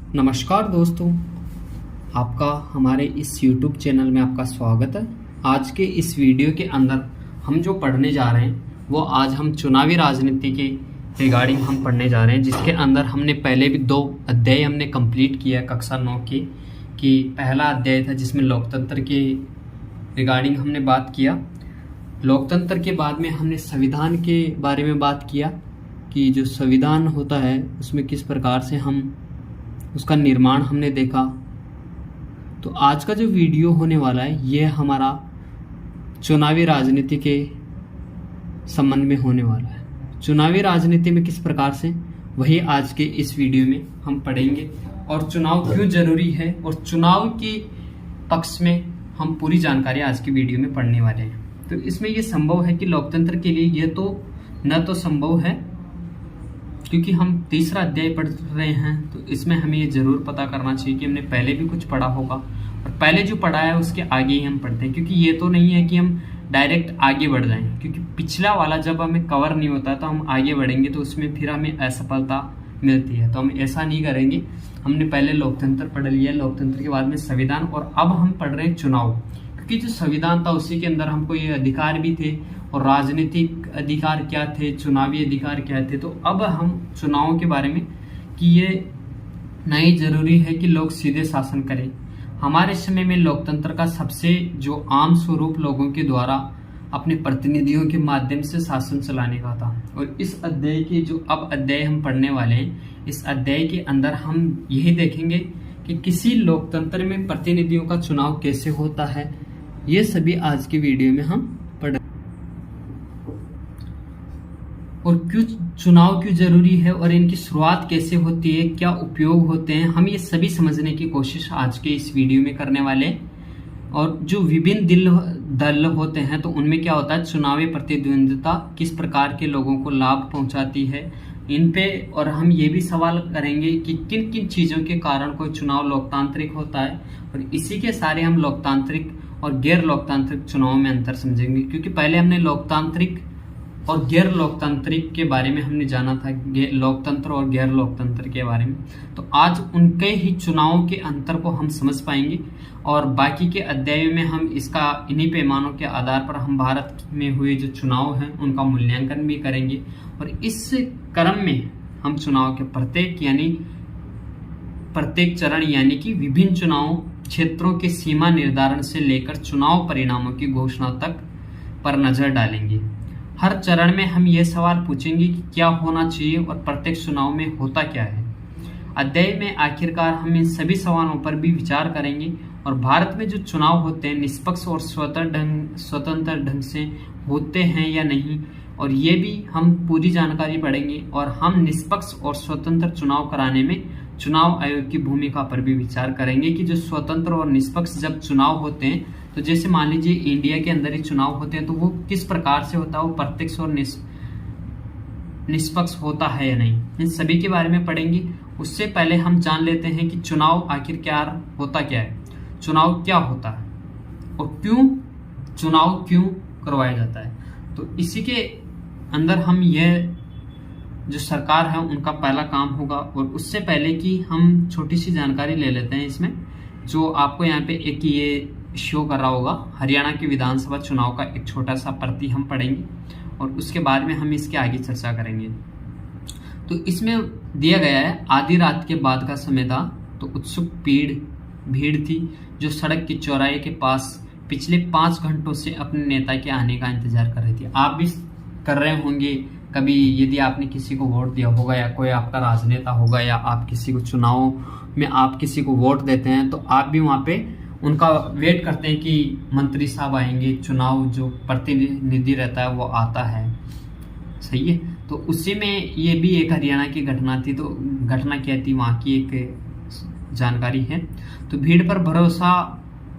नमस्कार दोस्तों, आपका हमारे इस YouTube चैनल में आपका स्वागत है। आज के इस वीडियो के अंदर हम जो पढ़ने जा रहे हैं वो आज हम चुनावी राजनीति के रिगार्डिंग हम पढ़ने जा रहे हैं, जिसके अंदर हमने पहले भी 2 अध्याय हमने कंप्लीट किया कक्षा 9 की। कि पहला अध्याय था जिसमें लोकतंत्र के रिगार्डिंग हमने बात किया। लोकतंत्र के बाद में हमने संविधान के बारे में बात किया कि जो संविधान होता है उसमें किस प्रकार से हम उसका निर्माण हमने देखा। तो आज का जो वीडियो होने वाला है ये हमारा चुनावी राजनीति के संबंध में होने वाला है। चुनावी राजनीति में किस प्रकार से, वही आज के इस वीडियो में हम पढ़ेंगे। और चुनाव क्यों जरूरी है और चुनाव के पक्ष में हम पूरी जानकारी आज की वीडियो में पढ़ने वाले हैं। तो इसमें ये संभव है कि लोकतंत्र के लिए ये तो न तो संभव है, क्योंकि हम तीसरा अध्याय पढ़ रहे हैं, तो इसमें हमें ये जरूर पता करना चाहिए कि हमने पहले भी कुछ पढ़ा होगा और पहले जो पढ़ा है उसके आगे ही हम पढ़ते हैं। क्योंकि ये तो नहीं है कि हम डायरेक्ट आगे बढ़ जाएं, क्योंकि पिछला वाला जब हमें कवर नहीं होता तो हम आगे बढ़ेंगे तो उसमें फिर हमें असफलता मिलती है। तो हम ऐसा नहीं करेंगे। हमने पहले लोकतंत्र पढ़ लिया, लोकतंत्र के बाद में संविधान, और अब हम पढ़ रहे हैं चुनाव। क्योंकि जो संविधान था उसी के अंदर हमको ये अधिकार भी थे, और राजनीतिक अधिकार क्या थे, चुनावी अधिकार क्या थे। तो अब हम चुनाव के बारे में कि ये नहीं जरूरी है कि लोग सीधे शासन करें। हमारे समय में लोकतंत्र का सबसे जो आम स्वरूप लोगों के द्वारा अपने प्रतिनिधियों के माध्यम से शासन चलाने का था। और इस अध्याय के जो अब अध्याय हम पढ़ने वाले हैं, इस अध्याय के अंदर हम यही देखेंगे कि किसी लोकतंत्र में प्रतिनिधियों का चुनाव कैसे होता है। ये सभी आज की वीडियो में हम पढ़, और क्यों चुनाव क्यों जरूरी है और इनकी शुरुआत कैसे होती है, क्या उपयोग होते हैं, हम ये सभी समझने की कोशिश आज के इस वीडियो में करने वाले हैं। और जो विभिन्न दल होते हैं तो उनमें क्या होता है, चुनावी प्रतिद्वंदिता किस प्रकार के लोगों को लाभ पहुंचाती है इन पे। और हम ये भी सवाल करेंगे कि किन किन चीजों के कारण कोई चुनाव लोकतांत्रिक होता है, और इसी के सारे हम लोकतांत्रिक और गैर लोकतांत्रिक चुनाव में अंतर समझेंगे। क्योंकि पहले हमने लोकतांत्रिक और गैर लोकतांत्रिक के बारे में हमने जाना था, लोकतंत्र और गैर लोकतंत्र के बारे में। तो आज उनके ही चुनावों के अंतर को हम समझ पाएंगे, और बाकी के अध्यायों में हम इसका इन्हीं पैमानों के आधार पर हम भारत में हुए जो चुनाव हैं उनका मूल्यांकन भी करेंगे। और इस क्रम में हम चुनाव के प्रत्येक चरण यानी कि विभिन्न चुनाव क्षेत्रों के सीमा निर्धारण से लेकर चुनाव परिणामों की घोषणा तक पर नजर डालेंगे। हर चरण में हम ये सवाल पूछेंगे कि क्या होना चाहिए और प्रत्येक चुनाव में होता क्या है। अध्याय में आखिरकार हम इन सभी सवालों पर भी विचार करेंगे, और भारत में जो चुनाव होते हैं निष्पक्ष और स्वतंत्र ढंग से होते हैं या नहीं, और ये भी हम पूरी जानकारी पढ़ेंगे। और हम निष्पक्ष और स्वतंत्र चुनाव कराने में चुनाव आयोग की भूमिका पर भी विचार करेंगे कि जो स्वतंत्र और निष्पक्ष जब चुनाव होते हैं, तो जैसे मान लीजिए इंडिया के अंदर ही चुनाव होते हैं, तो वो किस प्रकार से होता है, वो प्रत्यक्ष और निष्पक्ष होता है या नहीं, इन सभी के बारे में पढ़ेंगे। उससे पहले हम जान लेते हैं कि चुनाव आखिर क्या होता, क्या है, चुनाव क्या होता है और चुनाव क्यों करवाया जाता है। तो इसी के अंदर हम यह जो सरकार है उनका पहला काम होगा। और उससे पहले कि हम छोटी सी जानकारी ले लेते हैं इसमें, जो आपको यहाँ पे एक ये शो कर रहा होगा, हरियाणा के विधानसभा चुनाव का एक छोटा सा प्रति हम पढ़ेंगे, और उसके बाद में हम इसके आगे चर्चा करेंगे। तो इसमें दिया गया है, आधी रात के बाद का समय था, तो उत्सुक भीड़ थी जो सड़क की चौराहे के पास पिछले 5 घंटों से अपने नेता के आने का इंतजार कर रही थी। आप भी कर रहे होंगे कभी, यदि आपने किसी को वोट दिया होगा या कोई आपका राजनेता होगा, या आप किसी को चुनाव में आप किसी को वोट देते हैं, तो आप भी वहां पे उनका वेट करते हैं कि मंत्री साहब आएंगे, चुनाव जो प्रतिनिधि रहता है वो आता है। सही है। तो उसी में ये भी एक हरियाणा की घटना थी। तो घटना क्या थी, वहाँ की एक जानकारी है। तो भीड़ पर भरोसा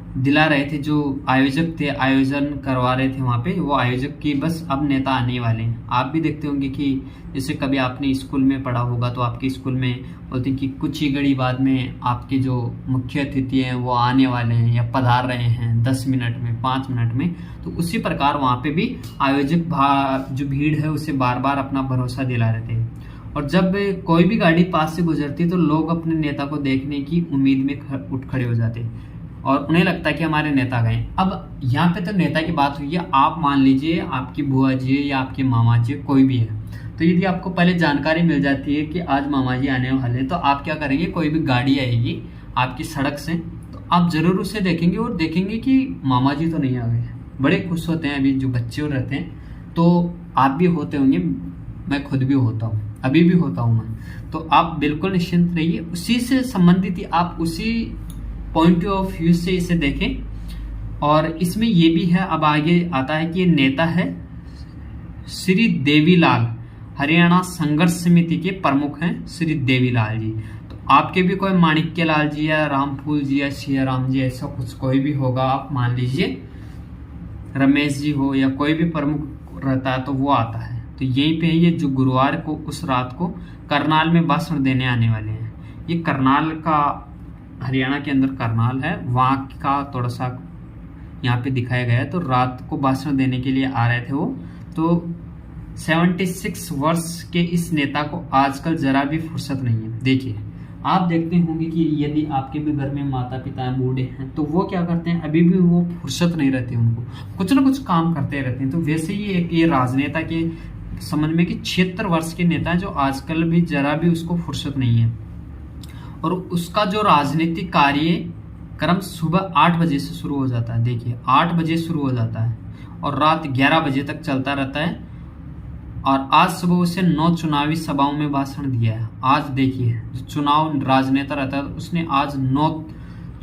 दिला रहे थे जो आयोजक थे, आयोजन करवा रहे थे वहाँ पे, वो आयोजक की बस अब नेता आने वाले हैं। आप भी देखते होंगे कि जैसे कभी आपने स्कूल में पढ़ा होगा, तो आपके स्कूल में बोलते हैं कि कुछ ही घड़ी बाद में आपके जो मुख्य अतिथि हैं वो आने वाले हैं या पधार रहे हैं 10 मिनट में, 5 मिनट में। तो उसी प्रकार वहाँ पे भी आयोजक जो भीड़ है उसे बार बार अपना भरोसा दिला रहे थे। और जब कोई भी गाड़ी पास से गुजरती तो लोग अपने नेता को देखने की उम्मीद में उठ खड़े हो जाते और उन्हें लगता है कि हमारे नेता गए। अब यहाँ पे तो नेता की बात हुई है, आप मान लीजिए आपकी बुआ जी या आपके मामा जी कोई भी है, तो यदि आपको पहले जानकारी मिल जाती है कि आज मामा जी आने वाले हैं, तो आप क्या करेंगे, कोई भी गाड़ी आएगी आपकी सड़क से तो आप जरूर उसे देखेंगे और देखेंगे कि मामा जी तो नहीं आ गए। बड़े खुश होते हैं अभी जो बच्चे रहते हैं, तो आप भी होते होंगे, मैं खुद भी होता हूँ, अभी भी होता हूँ मैं। तो आप बिल्कुल निश्चिंत रहिए, उसी से संबंधित ही आप उसी पॉइंट ऑफ व्यू से इसे देखें। और इसमें ये भी है, अब आगे आता है कि ये नेता है श्री देवीलाल, हरियाणा संघर्ष समिति के प्रमुख हैं श्री देवीलाल जी। तो आपके भी कोई माणिक्य लाल जी या रामफूल जी या सिया राम जी ऐसा कुछ कोई भी होगा, आप मान लीजिए रमेश जी हो या कोई भी प्रमुख रहता है तो वो आता है। तो यहीं पे ये जो गुरुवार को उस रात को करनाल में भाषण देने आने वाले हैं। ये करनाल का, हरियाणा के अंदर करनाल है, वहाँ का थोड़ा सा यहाँ पे दिखाया गया है। तो रात को भाषण देने के लिए आ रहे थे वो। तो 76 वर्ष के इस नेता को आजकल जरा भी फुर्सत नहीं है। देखिए, आप देखते होंगे कि यदि आपके भी घर में माता पिता हैं, बूढ़े हैं, तो वो क्या करते हैं, अभी भी वो फुर्सत नहीं रहती, उनको कुछ ना कुछ काम करते रहते हैं। तो वैसे ही एक ये राजनेता के समझ में कि 76 वर्ष के नेता है जो आजकल भी जरा भी उसको फुर्सत नहीं है। और उसका जो राजनीतिक कार्यक्रम सुबह 8 बजे से शुरू हो जाता है। देखिए, 8 बजे शुरू हो जाता है और रात 11 बजे तक चलता रहता है। और आज सुबह उसे 9 चुनावी सभाओं में भाषण दिया है। आज देखिए, जो चुनाव राजनेता रहता है उसने आज 9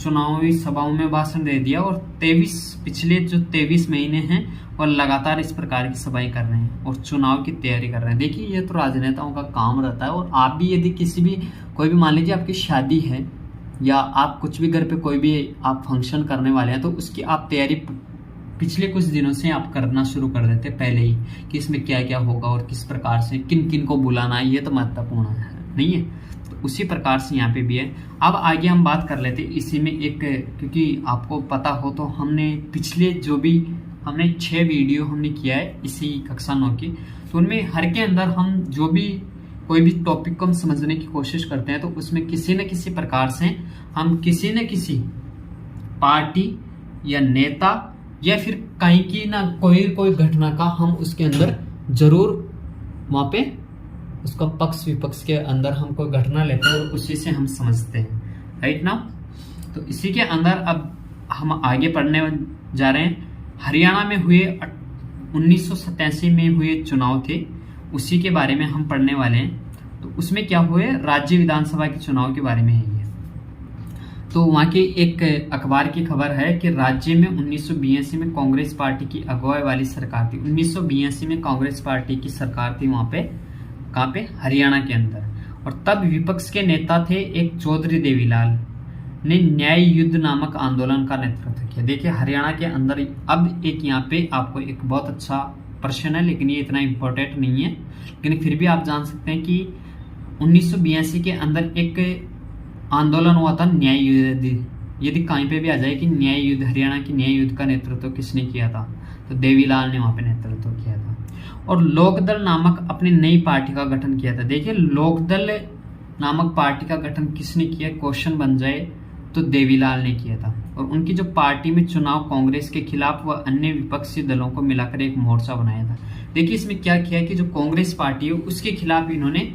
चुनावी सभाओं में भाषण दे दिया और 23 महीने हैं और लगातार इस प्रकार की सभाएं कर रहे हैं और चुनाव की तैयारी कर रहे हैं। देखिए, ये तो राजनेताओं का काम रहता है। और आप भी यदि किसी भी कोई भी मान लीजिए आपकी शादी है या आप कुछ भी घर पे कोई भी आप फंक्शन करने वाले हैं, तो उसकी आप तैयारी पिछले कुछ दिनों से आप करना शुरू कर देते पहले ही कि इसमें क्या क्या होगा और किस प्रकार से किन किन को बुलाना है, ये तो महत्वपूर्ण है नहीं है। तो उसी प्रकार से यहाँ पे भी है। अब आगे हम बात कर लेते इसी में एक, क्योंकि आपको पता हो तो हमने पिछले जो भी हमने 6 वीडियो हमने किया है इसी कक्षा 9 की, तो उनमें हर के अंदर हम जो भी कोई भी टॉपिक को हम समझने की कोशिश करते हैं तो उसमें किसी न किसी प्रकार से हम किसी न किसी पार्टी या नेता या फिर कहीं की ना कोई घटना का हम उसके अंदर जरूर वहां पे उसका पक्ष विपक्ष के अंदर हम कोई घटना लेते हैं और उसी से हम समझते हैं, राइट ना। तो इसी के अंदर अब हम आगे पढ़ने जा रहे हैं। हरियाणा में हुए 1987 में हुए चुनाव थे, उसी के बारे में हम पढ़ने वाले हैं। तो उसमें क्या हुए, राज्य विधानसभा के चुनाव के बारे में है ये। तो वहाँ की एक अखबार की खबर है कि राज्य में 1982 में कांग्रेस पार्टी की अगुवाई वाली सरकार थी। 1982 में कांग्रेस पार्टी की सरकार थी वहाँ पे, कहाँ पे, हरियाणा के अंदर। और तब विपक्ष के नेता थे एक चौधरी देवीलाल ने न्याय युद्ध नामक आंदोलन का नेतृत्व किया। देखिए, हरियाणा के अंदर अब एक यहाँ पे आपको एक बहुत अच्छा प्रश्न है, लेकिन ये इतना इम्पोर्टेंट नहीं है, लेकिन फिर भी आप जान सकते हैं कि 1982 के अंदर एक आंदोलन हुआ था न्याय युद्ध। यदि कहीं पे भी आ जाए कि न्याय युद्ध, हरियाणा की न्याय युद्ध का नेतृत्व किसने किया था, तो देवीलाल ने वहां पे नेतृत्व किया था। और लोकदल नामक अपनी नई पार्टी का गठन किया था। देखिए, लोकदल नामक पार्टी का गठन किसने किया, क्वेश्चन बन जाए तो देवीलाल ने किया था। और उनकी जो पार्टी में चुनाव कांग्रेस के खिलाफ व अन्य विपक्षी दलों को मिलाकर एक मोर्चा बनाया था। देखिए, इसमें क्या किया कि जो कांग्रेस पार्टी है उसके खिलाफ इन्होंने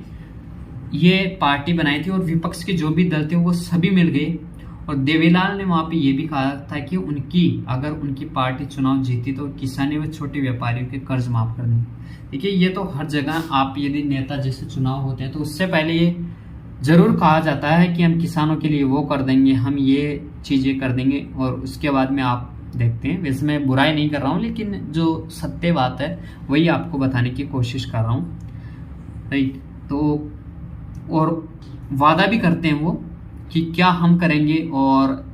ये पार्टी बनाई थी और विपक्ष के जो भी दल थे वो सभी मिल गए। और देवीलाल ने वहां पे ये भी कहा था कि अगर उनकी पार्टी चुनाव जीती तो किसानी व छोटे व्यापारियों के कर्ज माफ कर देंगे। देखिए, ये तो हर जगह आप यदि नेता जैसे चुनाव होते हैं तो उससे पहले ये जरूर कहा जाता है कि हम किसानों के लिए वो कर देंगे, हम ये चीजें कर देंगे। और उसके बाद में आप देखते हैं, वैसे मैं बुराई नहीं कर रहा हूँ, लेकिन जो सत्य बात है वही आपको बताने की कोशिश कर रहा हूँ, राइट। तो और वादा भी करते हैं वो कि क्या हम करेंगे, और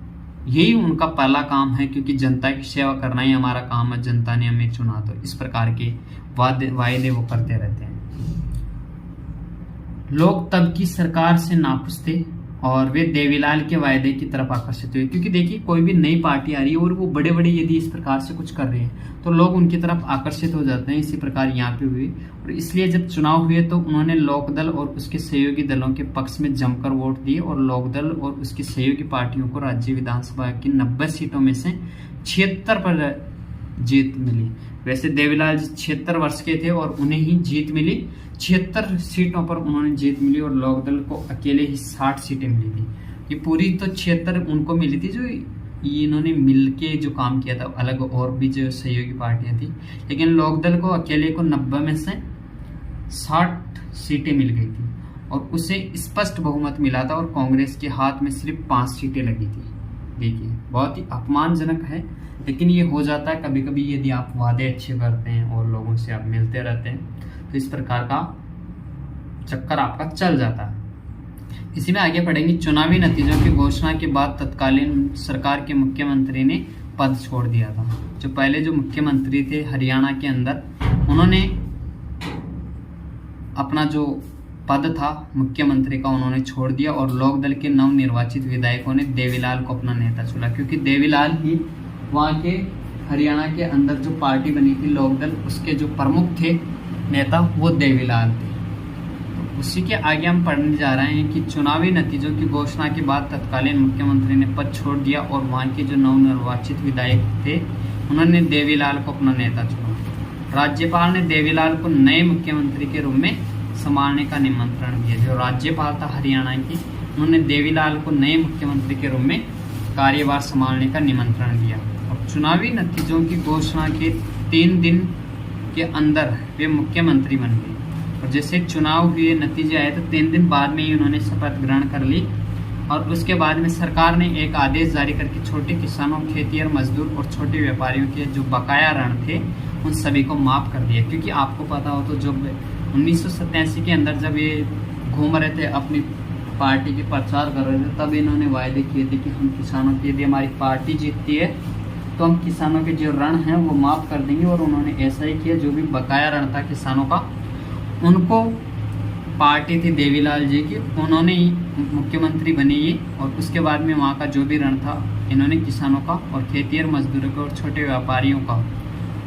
यही उनका पहला काम है, क्योंकि जनता की सेवा करना ही हमारा काम है, जनता ने हमें चुना। तो इस प्रकार के वायदे वो करते रहते हैं। लोग तब की सरकार से नाखुश थे और वे देवीलाल के वायदे की तरफ आकर्षित हुए। क्योंकि देखिए कोई भी नई पार्टी आ रही है और वो बड़े बड़े यदि इस प्रकार से कुछ कर रहे हैं तो लोग उनकी तरफ आकर्षित हो जाते हैं। इसी प्रकार यहाँ पे हुई और इसलिए जब चुनाव हुए तो उन्होंने लोकदल और उसके सहयोगी दलों के पक्ष में जमकर वोट दिए और लोकदल और उसकी सहयोगी पार्टियों को राज्य विधानसभा की 90 सीटों में से 76 पर जीत मिली। वैसे देवीलाल जी 76 वर्ष के थे और उन्हें ही जीत मिली, 76 सीटों पर उन्होंने जीत मिली और लोकदल को अकेले ही 60 सीटें मिली थी। ये पूरी तो 76 उनको मिली थी जो ये इन्होंने मिलके जो काम किया था, अलग और भी जो सहयोगी पार्टियां थी, लेकिन लोकदल को अकेले को 90 में से 60 सीटें मिल गई थी और उसे स्पष्ट बहुमत मिला था और कांग्रेस के हाथ में सिर्फ 5 सीटें लगी थी। देखिए बहुत ही अपमानजनक है, लेकिन ये हो जाता है कभी कभी यदि आप वादे अच्छे करते हैं और लोगों से आप मिलते रहते हैं तो इस प्रकार का चक्कर आपका चल जाता है। इसी में आगे पढ़ेंगे। चुनावी नतीजों की घोषणा के बाद तत्कालीन सरकार के मुख्यमंत्री ने पद छोड़ दिया था। जो पहले जो मुख्यमंत्री थे हरियाणा के अंदर, उन्होंने अपना जो पद था मुख्यमंत्री का उन्होंने छोड़ दिया और लोकदल के नवनिर्वाचित विधायकों ने देवीलाल को अपना नेता चुना। क्योंकि देवीलाल ही वहाँ के हरियाणा के अंदर जो पार्टी बनी थी लोकदल, उसके जो प्रमुख थे नेता वो देवीलाल थे। तो उसी के आगे हम पढ़ने जा रहे हैं कि चुनावी नतीजों की घोषणा के बाद तत्कालीन मुख्यमंत्री ने पद छोड़ दिया और वहाँ के जो नवनिर्वाचित विधायक थे उन्होंने देवीलाल को अपना नेता चुना। राज्यपाल ने देवीलाल को नए मुख्यमंत्री के रूप में संभालने का निमंत्रण दिया। जो राज्यपाल था हरियाणा की, उन्होंने देवीलाल को नए मुख्यमंत्री के रूप में कार्यभार संभालने का निमंत्रण दिया और चुनावी नतीजों की घोषणा के 3 दिन के अंदर वे मुख्यमंत्री बन गए। और जैसे चुनाव हुए, नतीजे आए तो 3 दिन बाद में ही उन्होंने शपथ ग्रहण कर ली और उसके बाद में सरकार ने एक आदेश जारी करके छोटे किसानों, खेतिहर मजदूर और छोटे व्यापारियों के जो बकाया ऋण थे उन सभी को माफ कर दिया। क्योंकि आपको पता हो तो जब 1987 के अंदर जब ये घूम रहे थे अपनी पार्टी के प्रचार कर रहे थे, तब इन्होंने वायदे किए थे कि हम किसानों के, यदि हमारी पार्टी जीतती है तो हम किसानों के जो ऋण हैं वो माफ कर देंगे। और उन्होंने ऐसा ही किया। जो भी बकाया ऋण था किसानों का, उनको पार्टी थी देवीलाल जी की, उन्होंने ही मुख्यमंत्री बने ये और उसके बाद में वहाँ का जो भी ऋण था इन्होंने किसानों का और खेतिहर मजदूरों का और छोटे व्यापारियों का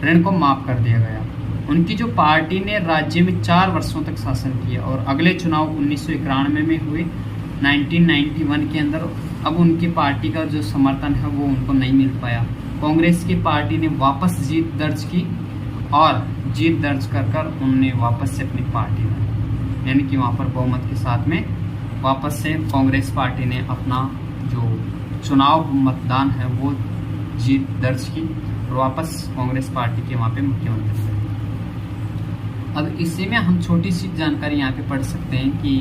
ऋण को माफ कर दिया गया। उनकी जो पार्टी ने राज्य में 4 वर्षों तक शासन किया और अगले चुनाव 1991 में हुए 1991 के अंदर। अब उनकी पार्टी का जो समर्थन है वो उनको नहीं मिल पाया। कांग्रेस की पार्टी ने वापस जीत दर्ज की और जीत दर्ज कर उन्होंने वापस से अपनी पार्टी बनाई, यानी कि वहाँ पर बहुमत के साथ में वापस से कांग्रेस पार्टी ने अपना जो चुनाव मतदान है वो जीत दर्ज की और वापस कांग्रेस पार्टी के वहाँ पे मुख्यमंत्री बने। अब इसी में हम छोटी सी जानकारी यहाँ पे पढ़ सकते हैं कि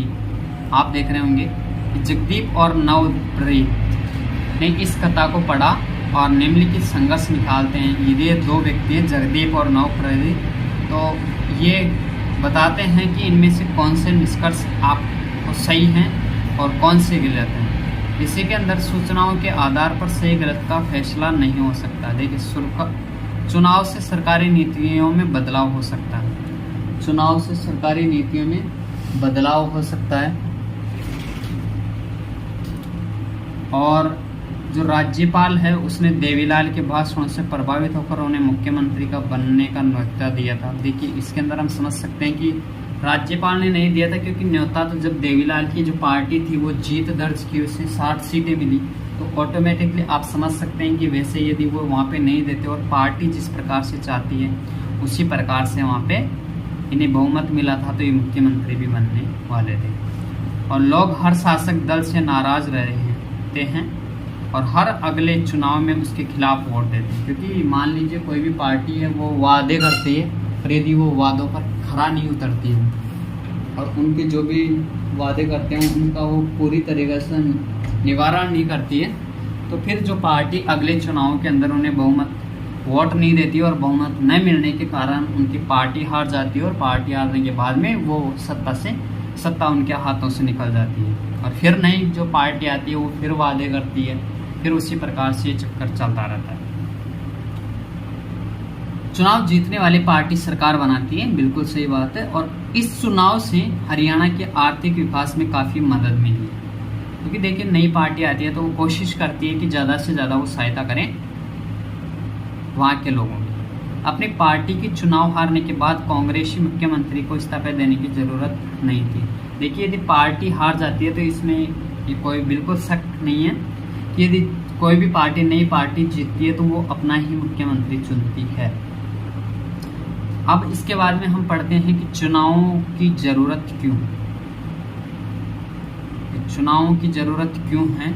आप देख रहे होंगे कि जगदीप और नवप्रीत ने इस कथा को पढ़ा और निम्नलिखित संघर्ष निकालते हैं। ये 2 व्यक्ति हैं, जगदीप और नवप्रीत। तो ये बताते हैं कि इनमें से कौन से निष्कर्ष आपको सही हैं और कौन से गलत हैं। इसी के अंदर सूचनाओं के आधार पर सही गलत का फैसला नहीं हो सकता। देखिए, चुनाव से सरकारी नीतियों में बदलाव हो सकता है। चुनाव से सरकारी नीतियों में बदलाव हो सकता है और जो राज्यपाल है उसने देवीलाल के भाषणों से प्रभावित होकर उन्हें मुख्यमंत्री का बनने का न्योता दिया था। देखिए, इसके अंदर हम समझ सकते हैं कि राज्यपाल ने नहीं दिया था, क्योंकि न्योता तो जब देवीलाल की जो पार्टी थी वो जीत दर्ज की, उसे 60 सीटें मिली, तो ऑटोमेटिकली आप समझ सकते हैं कि वैसे यदि वो वहाँ पे नहीं देते और पार्टी जिस प्रकार से चाहती है उसी प्रकार से वहाँ पे इन्हें बहुमत मिला था तो ये मुख्यमंत्री भी बनने वाले थे। और लोग हर शासक दल से नाराज रहते हैं और हर अगले चुनाव में उसके खिलाफ वोट देते हैं। क्योंकि मान लीजिए कोई भी पार्टी है वो वादे करती है और यदि वो वादों पर खरा नहीं उतरती है और उनके जो भी वादे करते हैं उनका वो पूरी तरीके से निवारण नहीं करती है, तो फिर जो पार्टी अगले चुनाव के अंदर उन्हें बहुमत वोट नहीं देती और बहुमत न मिलने के कारण उनकी पार्टी हार जाती है और पार्टी हारने के बाद में वो सत्ता उनके हाथों से निकल जाती है और फिर नई जो पार्टी आती है वो फिर वादे करती है, फिर उसी प्रकार से चक्कर चलता रहता है। चुनाव जीतने वाली पार्टी सरकार बनाती है, बिल्कुल सही बात है। और इस चुनाव से हरियाणा के आर्थिक विकास में काफ़ी मदद मिली है। क्योंकि देखिए नई पार्टी आती है तो वो कोशिश करती है कि ज़्यादा से ज़्यादा वो सहायता करें वहाँ के लोगों की। अपनी पार्टी की चुनाव हारने के बाद कांग्रेसी मुख्यमंत्री को इस्तीफा देने की ज़रूरत नहीं थी। देखिए यदि पार्टी हार जाती है तो इसमें ये कोई बिल्कुल शक नहीं है कि यदि कोई भी पार्टी नई पार्टी जीतती है तो वो अपना ही मुख्यमंत्री चुनती है। अब इसके बाद में हम पढ़ते हैं कि चुनावों की ज़रूरत क्यों, चुनावों की ज़रूरत क्यों है।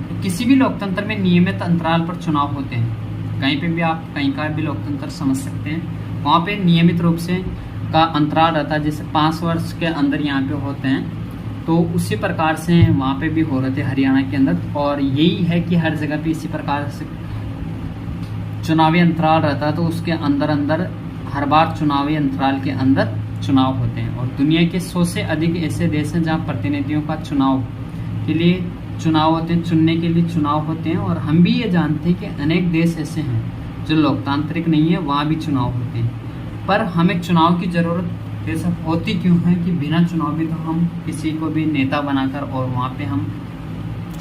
तो किसी भी लोकतंत्र में नियमित अंतराल पर चुनाव होते हैं। कहीं पे भी आप कहीं का भी लोकतंत्र समझ सकते हैं, वहाँ पे नियमित रूप से का अंतराल रहता है। जैसे 5 वर्ष के अंदर यहाँ पे होते हैं तो उसी प्रकार से वहाँ पे भी हो रहे थे हरियाणा के अंदर। और यही है कि हर जगह पे इसी प्रकार से चुनावी अंतराल रहता है, तो उसके अंदर अंदर हर बार चुनावी अंतराल के अंदर चुनाव होते हैं। और दुनिया के 100 से अधिक ऐसे देश हैं जहाँ प्रतिनिधियों का चुनाव के लिए चुनाव होते हैं, चुनने के लिए चुनाव होते हैं। और हम भी ये जानते हैं कि अनेक देश ऐसे हैं जो लोकतांत्रिक नहीं है, वहाँ भी चुनाव होते हैं। पर हमें चुनाव की ज़रूरत ये सब होती क्यों है कि बिना चुनाव भी तो हम किसी को भी नेता बनाकर और वहाँ पे हम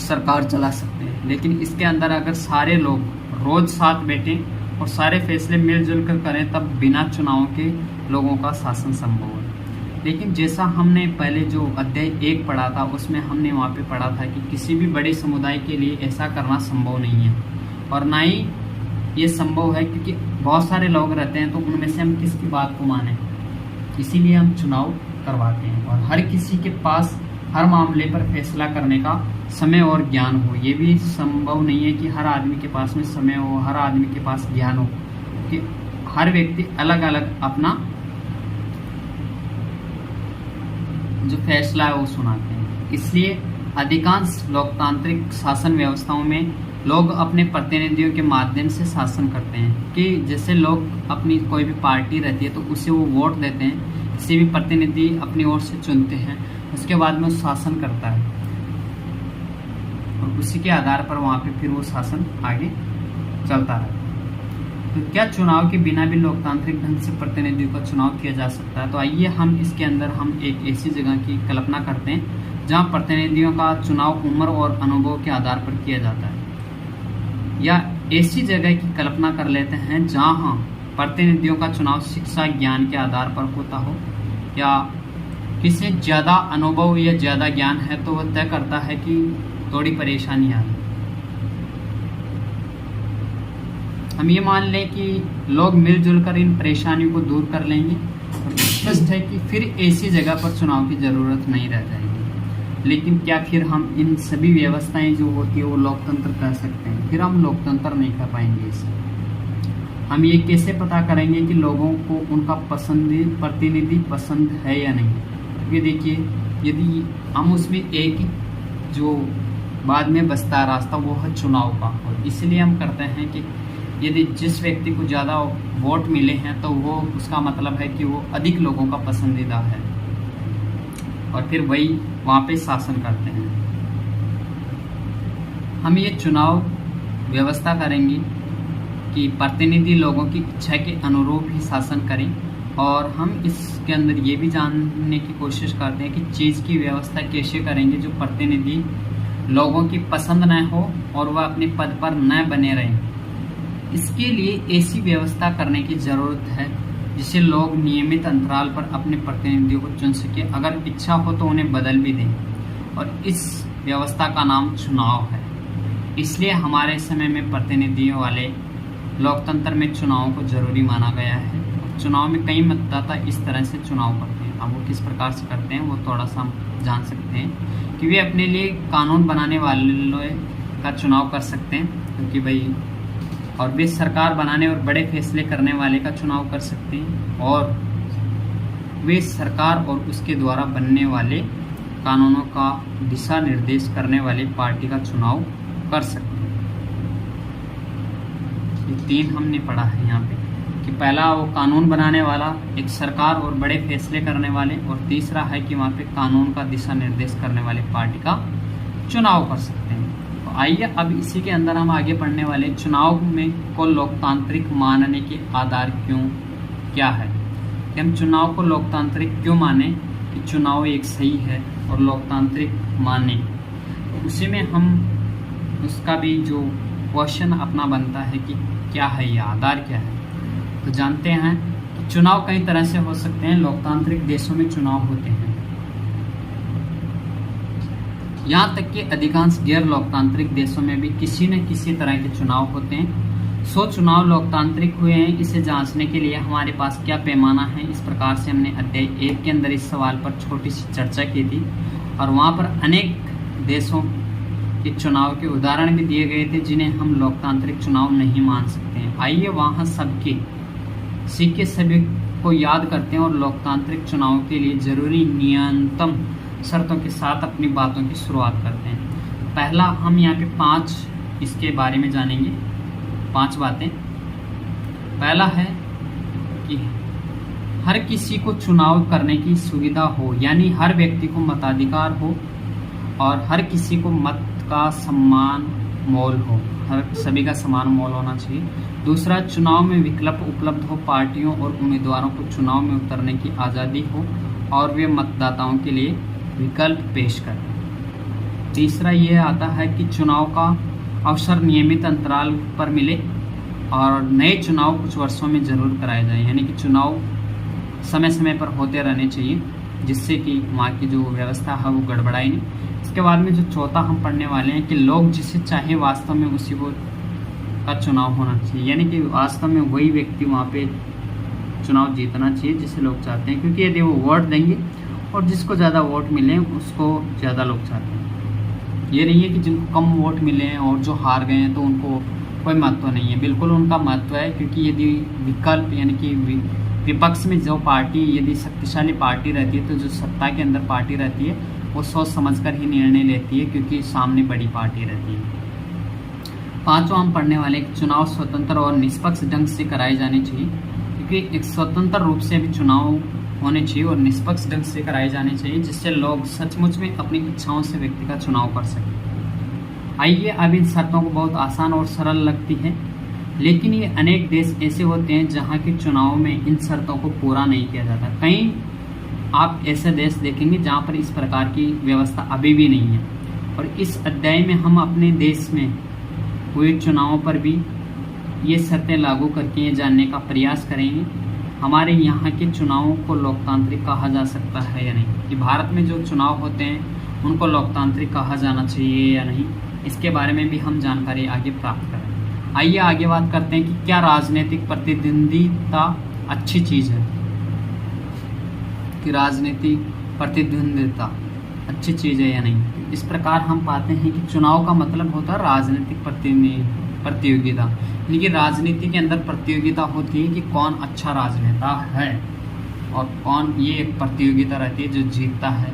सरकार चला सकते हैं। लेकिन इसके अंदर अगर सारे लोग रोज़ साथ बैठें और सारे फैसले मिलजुल कर करें तब बिना चुनाव के लोगों का शासन संभव है। लेकिन जैसा हमने पहले जो अध्याय 1 पढ़ा था उसमें हमने वहाँ पे पढ़ा था कि किसी भी बड़े समुदाय के लिए ऐसा करना संभव नहीं है और ना ही ये संभव है, क्योंकि बहुत सारे लोग रहते हैं तो उनमें से हम किसकी बात को माने। इसीलिए हम चुनाव करवाते हैं और हर किसी के पास हर मामले पर फैसला करने का समय और ज्ञान हो। ये भी संभव नहीं है कि हर आदमी के पास में समय हो, हर आदमी के पास ज्ञान हो, कि हर व्यक्ति अलग अलग अपना जो फैसला है वो सुनाते हैं। इसलिए अधिकांश लोकतांत्रिक शासन व्यवस्थाओं में लोग अपने प्रतिनिधियों के माध्यम से शासन करते हैं। कि जैसे लोग अपनी कोई भी पार्टी रहती है तो उसे वो वोट देते हैं, किसी भी प्रतिनिधि अपनी ओर से चुनते हैं, उसके बाद में वो शासन करता है और उसी के आधार पर वहाँ पे फिर वो शासन आगे चलता रहता है। तो क्या चुनाव के बिना भी लोकतांत्रिक ढंग से प्रतिनिधियों का चुनाव किया जा सकता है? तो आइए हम इसके अंदर हम एक ऐसी जगह की कल्पना करते हैं जहां प्रतिनिधियों का चुनाव उम्र और अनुभव के आधार पर किया जाता है, या ऐसी जगह की कल्पना कर लेते हैं जहां प्रतिनिधियों का चुनाव शिक्षा ज्ञान के आधार पर होता हो, या किसी ज़्यादा अनुभव या ज़्यादा ज्ञान है तो वह तय करता है कि थोड़ी परेशानी आ रही। हम ये मान लें कि लोग मिलजुल कर इन परेशानियों को दूर कर लेंगे और स्पष्ट है कि फिर ऐसी जगह पर चुनाव की ज़रूरत नहीं रह जाएगी। लेकिन क्या फिर हम इन सभी व्यवस्थाएं जो होती है वो लोकतंत्र कर सकते हैं? फिर हम लोकतंत्र नहीं कर पाएंगे इसे। हम ये कैसे पता करेंगे कि लोगों को उनका पसंदीदा प्रतिनिधि पसंद है या नहीं? क्योंकि देखिए यदि हम उसमें एक जो बाद में बचता रास्ता वो है चुनाव का, और इसलिए हम करते हैं कि यदि जिस व्यक्ति को ज़्यादा वोट मिले हैं तो वो उसका मतलब है कि वो अधिक लोगों का पसंदीदा है और फिर वही वहाँ पे शासन करते हैं। हम ये चुनाव व्यवस्था करेंगे कि प्रतिनिधि लोगों की इच्छा के अनुरूप ही शासन करें, और हम इसके अंदर ये भी जानने की कोशिश करते हैं कि चीज़ की व्यवस्था कैसे करेंगे जो प्रतिनिधि लोगों की पसंद न हो और वह अपने पद पर न बने रहें। इसके लिए ऐसी व्यवस्था करने की ज़रूरत है जिससे लोग नियमित अंतराल पर अपने प्रतिनिधियों को चुन सके, अगर इच्छा हो तो उन्हें बदल भी दें, और इस व्यवस्था का नाम चुनाव है। इसलिए हमारे समय में प्रतिनिधियों वाले लोकतंत्र में चुनाव को जरूरी माना गया है। चुनाव में कई मतदाता इस तरह से चुनाव करते हैं। अब वो किस प्रकार से करते हैं वो थोड़ा सा हम जान सकते हैं कि वे अपने लिए कानून बनाने वाले का चुनाव कर सकते हैं, क्योंकि भाई, और वे सरकार बनाने और बड़े फैसले करने वाले का चुनाव कर सकते हैं, और वे सरकार और उसके द्वारा बनने वाले कानूनों का दिशा निर्देश करने वाले पार्टी का चुनाव कर सकते हैं। ये 3 हमने पढ़ा है यहाँ पे कि पहला वो कानून बनाने वाला, एक सरकार और बड़े फैसले करने वाले, और तीसरा है कि वहाँ पे कानून का दिशा निर्देश करने वाले पार्टी का चुनाव कर सकते हैं। तो आइए अब इसी के अंदर हम आगे पढ़ने वाले चुनाव में को लोकतांत्रिक मानने के आधार क्या है, कि हम चुनाव को लोकतांत्रिक क्यों माने, कि चुनाव एक सही है और लोकतांत्रिक माने। तो उसी में हम उसका भी जो क्वेश्चन अपना बनता है कि क्या है, ये आधार क्या है। तो जानते हैं कि चुनाव कई तरह से हो सकते हैं। लोकतांत्रिक देशों में चुनाव होते हैं, यहाँ तक कि अधिकांश गैर लोकतांत्रिक देशों में भी किसी न किसी तरह के चुनाव होते हैं। 100 चुनाव लोकतांत्रिक हुए हैं, इसे जांचने के लिए हमारे पास क्या पैमाना है। इस प्रकार से हमने अध्याय 1 के अंदर इस सवाल पर छोटी सी चर्चा की थी और वहाँ पर अनेक देशों के चुनाव के उदाहरण भी दिए गए थे जिन्हें हम लोकतांत्रिक चुनाव नहीं मान सकते हैं। आइए वहाँ सबके सीखे सभी को याद करते हैं और लोकतांत्रिक चुनाव के लिए जरूरी न्यूनतम शर्तों के साथ अपनी बातों की शुरुआत करते हैं। पहला, हम यहाँ पे 5 इसके बारे में जानेंगे, 5 बातें। पहला है कि हर किसी को चुनाव करने की सुविधा हो, यानी हर व्यक्ति को मताधिकार हो और हर किसी को मत का समान मोल हो, हर सभी का समान मोल होना चाहिए। दूसरा, चुनाव में विकल्प उपलब्ध हो, पार्टियों और उम्मीदवारों को चुनाव में उतरने की आज़ादी हो और वे मतदाताओं के लिए विकल्प पेश करें। तीसरा ये आता है कि चुनाव का अवसर नियमित अंतराल पर मिले और नए चुनाव कुछ वर्षों में जरूर कराए जाएं, यानी कि चुनाव समय समय पर होते रहने चाहिए जिससे कि वहाँ की जो व्यवस्था है वो गड़बड़ाए नहीं। इसके बाद में जो चौथा हम पढ़ने वाले हैं कि लोग जिसे चाहे वास्तव में उसी को का चुनाव होना चाहिए, यानी कि वास्तव में वही व्यक्ति वहाँ पे चुनाव जीतना चाहिए जिसे लोग चाहते हैं, क्योंकि यदि वो वोट देंगे और जिसको ज़्यादा वोट मिले उसको ज़्यादा लोग चाहते हैं। ये नहीं है कि जिनको कम वोट मिले हैं और जो हार गए हैं तो उनको कोई महत्व नहीं है, बिल्कुल उनका महत्व है। क्योंकि यदि विकल्प यानी कि विपक्ष में जो पार्टी यदि शक्तिशाली पार्टी रहती है तो जो सत्ता के अंदर पार्टी रहती है वो सोच समझकर ही निर्णय लेती है, क्योंकि सामने बड़ी पार्टी रहती है। पांचवा हम पढ़ने वाले चुनाव स्वतंत्र और निष्पक्ष ढंग से कराए जाने चाहिए, क्योंकि एक स्वतंत्र रूप से भी चुनाव होने चाहिए और निष्पक्ष ढंग से कराए जाने चाहिए जिससे लोग सचमुच में अपनी इच्छाओं से व्यक्ति का चुनाव कर सकें। आइए, अब इन शर्तों को बहुत आसान और सरल लगती है, लेकिन ये अनेक देश ऐसे होते हैं जहाँ के चुनाव में इन शर्तों को पूरा नहीं किया जाता। कई आप ऐसे देश देखेंगे जहाँ पर इस प्रकार की व्यवस्था अभी भी नहीं है। और इस अध्याय में हम अपने देश में हुए चुनावों पर भी ये शर्तें लागू करके ये जानने का प्रयास करेंगे हमारे यहाँ के चुनावों को लोकतांत्रिक कहा जा सकता है या नहीं, कि भारत में जो चुनाव होते हैं उनको लोकतांत्रिक कहा जाना चाहिए या नहीं। इसके बारे में भी हम जानकारी आगे प्राप्त करें। आइए आगे बात करते हैं कि क्या राजनीतिक प्रतिद्वंदिता अच्छी चीज़ है, कि राजनीतिक प्रतिद्वंदिता अच्छी चीज़ है या नहीं। इस प्रकार हम पाते हैं कि चुनाव का मतलब होता है राजनीतिक प्रतियोगिता, यानी कि राजनीति के अंदर प्रतियोगिता होती है कि कौन अच्छा राजनेता है और कौन, ये एक प्रतियोगिता रहती है, जो जीतता है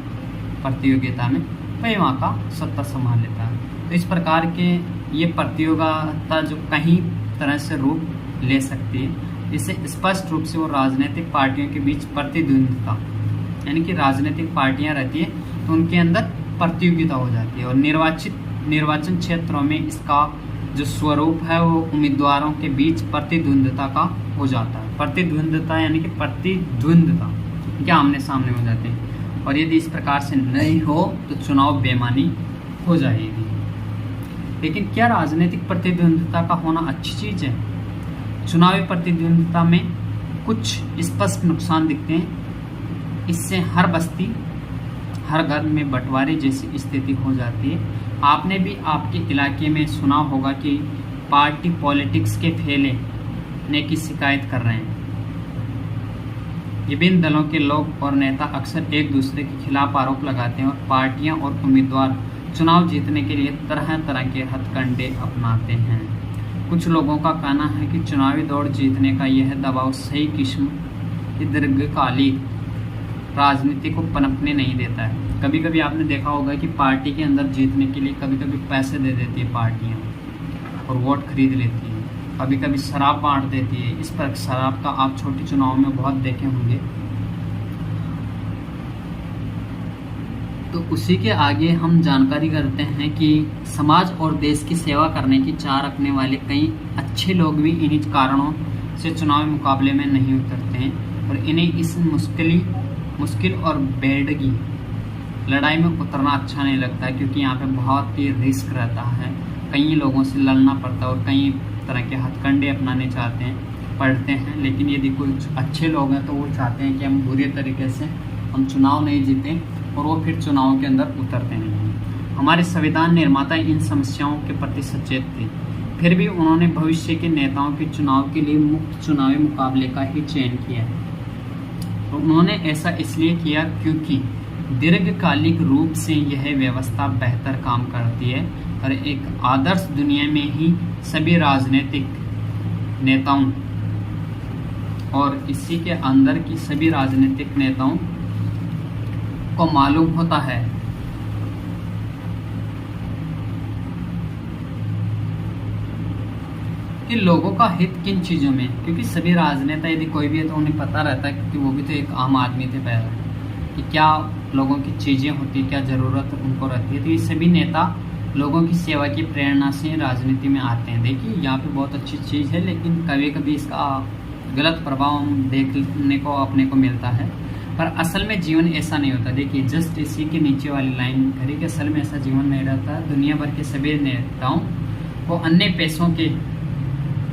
प्रतियोगिता में वही वहाँ का सत्ता संभाल लेता है। तो इस प्रकार के ये प्रतियोगिता जो कहीं तरह से रूप ले सकती है, जिससे स्पष्ट रूप से वो राजनीतिक पार्टियों के बीच प्रतिद्वंदिता, यानी कि राजनीतिक पार्टियां रहती है तो उनके अंदर प्रतियोगिता हो जाती है। और निर्वाचन क्षेत्रों में इसका जो स्वरूप है वो उम्मीदवारों के बीच प्रतिद्वंदिता का हो जाता है। प्रतिद्वंदिता यानी कि प्रतिद्वंदिता क्या आमने सामने हो जाते हैं, और यदि इस प्रकार से नहीं हो तो चुनाव बेमानी हो जाएगी। लेकिन क्या राजनीतिक प्रतिद्वंदिता का होना अच्छी चीज़ है? चुनावी प्रतिद्वंदिता में कुछ स्पष्ट नुकसान दिखते हैं। इससे हर बस्ती, हर घर में बंटवारे जैसी स्थिति हो जाती है। आपने भी आपके इलाके में सुना होगा कि पार्टी पॉलिटिक्स के फैलने की शिकायत कर रहे हैं। विभिन्न दलों के लोग और नेता अक्सर एक दूसरे के खिलाफ आरोप लगाते हैं और पार्टियां और उम्मीदवार चुनाव जीतने के लिए तरह तरह के हथकंडे अपनाते हैं। कुछ लोगों का कहना है कि चुनावी दौड़ जीतने का यह दबाव सही किस्म की दीर्घकालिक राजनीति को पनपने नहीं देता है। कभी कभी आपने देखा होगा कि पार्टी के अंदर जीतने के लिए कभी कभी पैसे दे देती है पार्टियां और वोट खरीद लेती है, कभी कभी शराब बांट देती है। इस पर शराब का आप छोटे चुनाव में बहुत देखे होंगे। तो उसी के आगे हम जानकारी करते हैं कि समाज और देश की सेवा करने की चाह रखने वाले कई अच्छे लोग भी इन्हीं कारणों से चुनावी मुकाबले में नहीं उतरते हैं और इन्हें इस मुश्किल और बेडगी लड़ाई में उतरना अच्छा नहीं लगता है, क्योंकि यहाँ पे बहुत ही रिस्क रहता है, कई लोगों से लड़ना पड़ता है और कई तरह के हथकंडे अपनाने चाहते हैं, पढ़ते हैं। लेकिन यदि कुछ अच्छे लोग हैं तो वो चाहते हैं कि हम बुरे तरीके से हम चुनाव नहीं जीतें, और वो फिर चुनाव के अंदर उतरते नहीं हैं। हमारे संविधान निर्माता इन समस्याओं के प्रति सचेत थे, फिर भी उन्होंने भविष्य के नेताओं के चुनाव के लिए मुक्त चुनावी मुकाबले का ही चयन किया। तो उन्होंने ऐसा इसलिए किया क्योंकि दीर्घकालिक रूप से यह व्यवस्था बेहतर काम करती है, और एक आदर्श दुनिया में ही सभी राजनीतिक नेताओं और इसी के अंदर की सभी राजनीतिक नेताओं को मालूम होता है कि लोगों का हित किन चीज़ों में, क्योंकि सभी राजनेता यदि कोई भी है तो उन्हें पता रहता है, क्योंकि वो भी तो एक आम आदमी थे पहले, कि क्या लोगों की चीज़ें होती है, क्या ज़रूरत उनको रहती है। तो ये सभी नेता लोगों की सेवा की प्रेरणा से राजनीति में आते हैं। देखिए यहाँ पे बहुत अच्छी चीज़ है, लेकिन कभी कभी इसका गलत प्रभाव हम देखने को अपने को मिलता है, पर असल में जीवन ऐसा नहीं होता। देखिए जस्ट इसी के नीचे वाली लाइन करी कि असल में ऐसा जीवन नहीं रहता। दुनिया भर के सभी नेताओं को अन्य पैसों के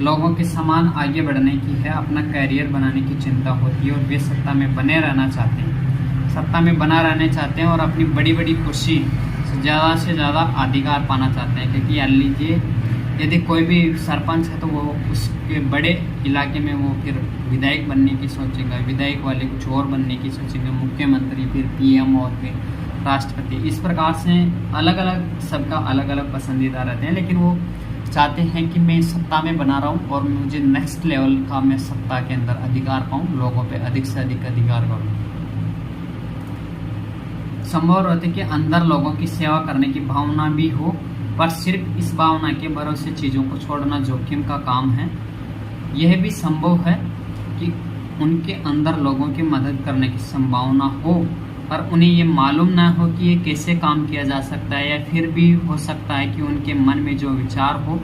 लोगों के समान आगे बढ़ने की है, अपना करियर बनाने की चिंता होती है, और वे सत्ता में बने रहना चाहते हैं, सत्ता में बना रहना चाहते हैं, और अपनी बड़ी बड़ी खुशी से ज़्यादा अधिकार पाना चाहते हैं। क्योंकि मान लीजिए यदि कोई भी सरपंच है तो वो उसके बड़े इलाके में वो फिर विधायक बनने की सोचेगा, विधायक वाले कुछ और बनने की सोचेंगे, मुख्यमंत्री, फिर पीएम और फिर राष्ट्रपति। इस प्रकार से अलग अलग सबका अलग अलग पसंदीदा रहते हैं, लेकिन वो चाहते हैं कि मैं सत्ता में बना रहा हूँ और मुझे नेक्स्ट लेवल का मैं सत्ता के अंदर अधिकार पाऊँ, लोगों पे अधिक से अधिक अधिकार करूँ। संभव रहते कि अंदर लोगों की सेवा करने की भावना भी हो, पर सिर्फ इस भावना के भरोसे चीज़ों को छोड़ना जोखिम का काम है। यह भी संभव है कि उनके अंदर लोगों की मदद करने की संभावना हो, पर उन्हें ये मालूम ना हो कि ये कैसे काम किया जा सकता है, या फिर भी हो सकता है कि उनके मन में जो विचार हो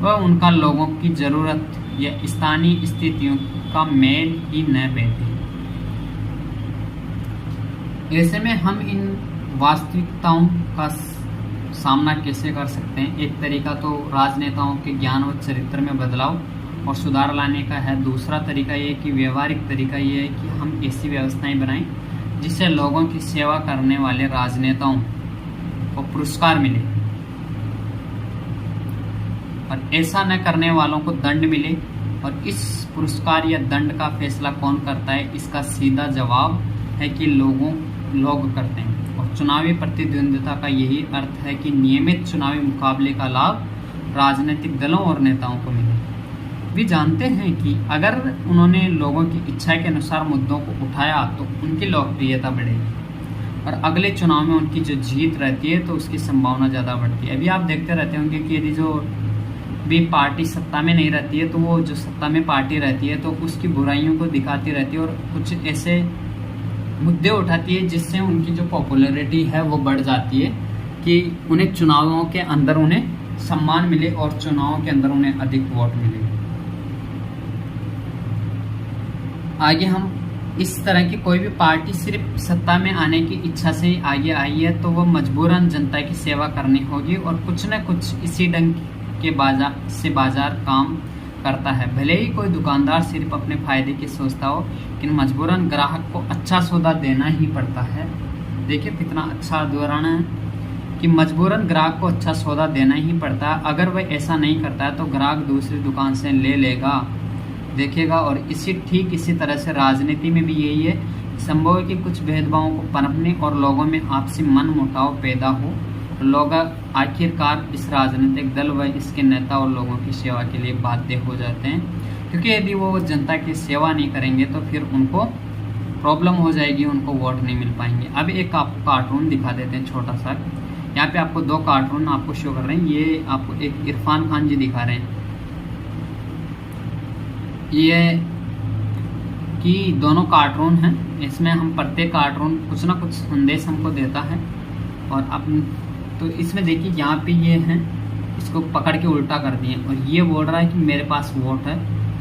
वह उनका लोगों की ज़रूरत या स्थानीय स्थितियों का मेल ही न बैठे। ऐसे में हम इन वास्तविकताओं का सामना कैसे कर सकते हैं? एक तरीका तो राजनेताओं के ज्ञान और चरित्र में बदलाव और सुधार लाने का है। दूसरा तरीका ये कि व्यवहारिक तरीका ये है कि हम ऐसी व्यवस्थाएं बनाएं जिससे लोगों की सेवा करने वाले राजनेताओं को पुरस्कार मिले, और ऐसा न करने वालों को दंड मिले। और इस पुरस्कार या दंड का फैसला कौन करता है? इसका सीधा जवाब है कि लोग करते हैं। और चुनावी प्रतिद्वंद्विता का यही अर्थ है कि नियमित चुनावी मुकाबले का लाभ राजनीतिक दलों और नेताओं को मिले। वे जानते हैं कि अगर उन्होंने लोगों की इच्छा के अनुसार मुद्दों को उठाया तो उनकी लोकप्रियता बढ़ेगी, और अगले चुनाव में उनकी जो जीत रहती है तो उसकी संभावना ज़्यादा बढ़ती है। अभी आप देखते रहते होंगे कि यदि जो भी पार्टी सत्ता में नहीं रहती है तो वो जो सत्ता में पार्टी रहती है तो उसकी बुराइयों को दिखाती रहती है, और कुछ ऐसे मुद्दे उठाती है जिससे उनकी जो पॉपुलैरिटी है वो बढ़ जाती है, कि उन्हें चुनावों के अंदर उन्हें सम्मान मिले और चुनावों के अंदर उन्हें अधिक वोट मिले। आगे हम इस तरह की कोई भी पार्टी सिर्फ सत्ता में आने की इच्छा से ही आगे आई है तो वह मजबूरन जनता की सेवा करनी होगी, और कुछ न कुछ इसी ढंग के बाजार काम करता है। भले ही कोई दुकानदार सिर्फ अपने फायदे की सोचता हो, लेकिन मजबूरन ग्राहक को अच्छा सौदा देना ही पड़ता है। देखिए कितना अच्छा उदाहरण है कि मजबूरन ग्राहक को अच्छा सौदा देना ही पड़ता है। अगर वह ऐसा नहीं करता है तो ग्राहक दूसरी दुकान से ले लेगा, देखेगा। और ठीक इसी तरह से राजनीति में भी यही है। संभव है कि कुछ भेदभावों को पनपने और लोगों में आपसी मन मुटाव पैदा हो, लोग आखिरकार इस राजनीतिक दल व इसके नेता और लोगों की सेवा के लिए बाध्य हो जाते हैं, क्योंकि यदि वो जनता की सेवा नहीं करेंगे तो फिर उनको प्रॉब्लम हो जाएगी, उनको वोट नहीं मिल पाएंगे। अब एक आपको कार्टून दिखा देते हैं छोटा सा। यहाँ पे आपको दो कार्टून आपको शो कर रहे हैं। ये आपको एक इरफान खान जी दिखा रहे हैं, ये कि दोनों कार्टून हैं। इसमें हम प्रत्येक कार्टून कुछ ना कुछ संदेश हमको देता है। और अब तो इसमें देखिए यहाँ पे ये हैं, इसको पकड़ के उल्टा कर दिए, और ये बोल रहा है कि मेरे पास वोट है,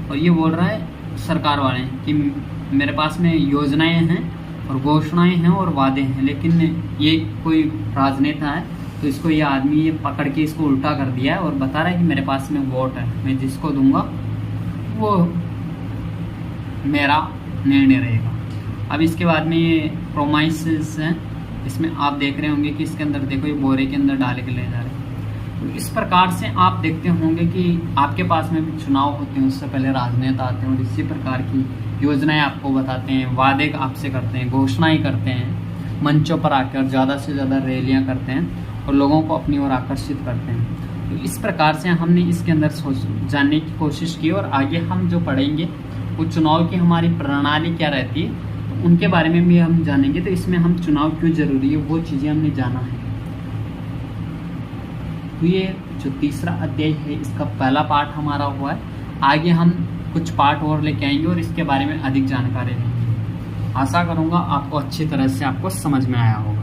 और ये बोल रहा है सरकार वाले कि मेरे पास में योजनाएं हैं और घोषणाएं हैं और वादे हैं, लेकिन ये कोई राजनेता है तो इसको ये आदमी ये पकड़ के इसको उल्टा कर दिया है और बता रहा है कि मेरे पास में वोट है, मैं जिसको दूंगा वो मेरा निर्णय रहेगा। अब इसके बाद में ये प्रोमाइसेस हैं, इसमें आप देख रहे होंगे कि इसके अंदर देखो ये बोरे के अंदर डाल के ले जा रहे हैं। तो इस प्रकार से आप देखते होंगे कि आपके पास में भी चुनाव होते हैं, उससे पहले राजनेता आते हैं और इसी प्रकार की योजनाएं आपको बताते हैं, वादे आपसे करते हैं, घोषणाएं करते हैं, मंचों पर आकर ज़्यादा से ज़्यादा रैलियां करते हैं और लोगों को अपनी ओर आकर्षित करते हैं। तो इस प्रकार से हमने इसके अंदर जानने की कोशिश की और आगे हम जो पढ़ेंगे वो चुनाव की हमारी प्रणाली क्या रहती है तो उनके बारे में भी हम जानेंगे। तो इसमें हम चुनाव क्यों जरूरी है वो चीज़ें हमने जाना है। तो ये जो तीसरा अध्याय है इसका पहला पार्ट हमारा हुआ है। आगे हम कुछ पार्ट और लेके आएंगे और इसके बारे में अधिक जानकारी लेंगे। आशा करूँगा आपको अच्छी तरह से आपको समझ में आया होगा।